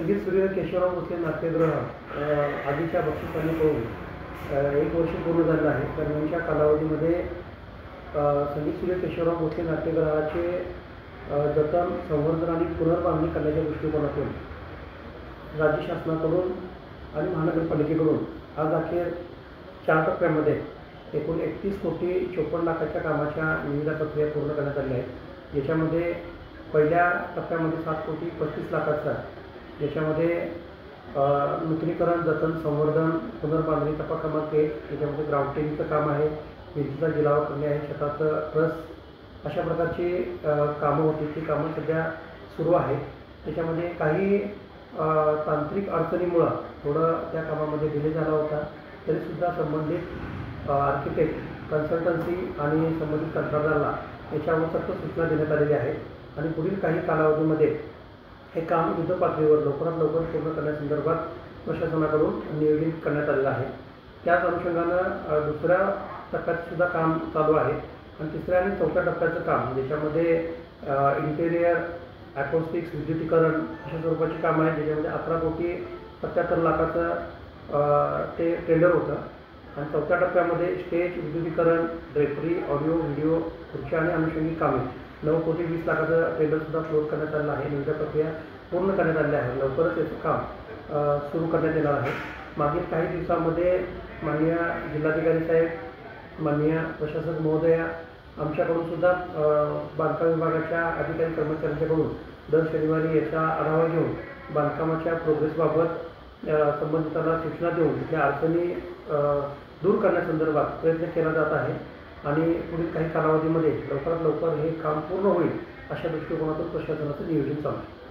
संगीत सूर्य केशवराव भोसले नाट्यगृह आधीच्या बक्षिसांनी करून 1 वर्ष पूर्ण झालं आहे। दरम्यानच्या कालावधीमध्ये संगीत सूर्य केशवराव भोसले नाट्यगृहाचे जतन, संवर्धन आणि पुनर्बांधणी करण्याच्या दृष्टिकोनातून राज्य शासनाकडून आणि महानगरपालिकेकडून आज अखेर 4 टप्प्यामध्ये एकूण 31,54,00,000च्या कामाच्या निविदा प्रक्रिया पूर्ण करण्यात आल्या आहेत। याच्यामध्ये पहिल्या टप्प्यामध्ये 7,35,00,000चा, ज्याच्यामध्ये नूतनीकरण, जतन, संवर्धन, पुनर्बांधणी टप्पा क्रमांक 1, याच्यामध्ये ग्राउंडिंगचं काम आहे, भिंतीचा गिलावा करणे आहे, छताचं ट्रस, अशा प्रकारची कामं होती। ती कामं सध्या सुरू आहे। त्याच्यामध्ये काही तांत्रिक अडचणीमुळं थोडं त्या कामामध्ये डिले झाला होता, तरीसुद्धा संबंधित आर्किटेक्ट, कन्सल्टन्सी आणि संबंधित कंत्राटदाराला याच्यावर सक्त सूचना देण्यात आलेल्या आहेत आणि पुढील काही कालावधीमध्ये हे काम युद्धपातळीवर लवकरात लवकर पूर्ण करण्यासंदर्भात प्रशासनाकडून नियोजित करण्यात आलेलं आहे। त्याच अनुषंगानं दुसऱ्या टप्प्यातसुद्धा काम चालू आहे आणि तिसऱ्या आणि चौथ्या टप्प्याचं काम, ज्याच्यामध्ये इंटेरियर, ॲकोस्टिक्स, विद्युतीकरण अशा स्वरूपाची कामं आहेत, ज्याच्यामध्ये 11,77,00,000चं ते टेंडर होतं आणि चौथ्या टप्प्यामध्ये स्टेज, विद्युतीकरण, ड्रेपरी, ऑडिओ, व्हिडिओ, खुर्च्या आणि अनुषंगिक कामे 9,20,00,000चं टेंडरसुद्धा क्लोज करण्यात आलं आहे। निविदा प्रक्रिया पूर्ण करण्यात आली आहे। लवकरच याचं काम सुरू करण्यात येणार आहे। मागील काही दिवसांमध्ये माननीय जिल्हाधिकारी साहेब, माननीय प्रशासक महोदया आमच्याकडून सुद्धा बांधकाम विभागाच्या अधिकारी कर्मचाऱ्यांच्याकडून दर शनिवारी याचा आढावा घेऊन बांधकामाच्या प्रोग्रेसबाबत संबंधितांना सूचना देऊन तिथल्या अडचणी दूर करण्यासंदर्भात प्रयत्न केला जात आहे आणि पुढील काही कालावधीमध्ये लवकरात लवकर हे काम पूर्ण होईल अशा दृष्टिकोनातून प्रशासनाचं नियोजन चालू आहे।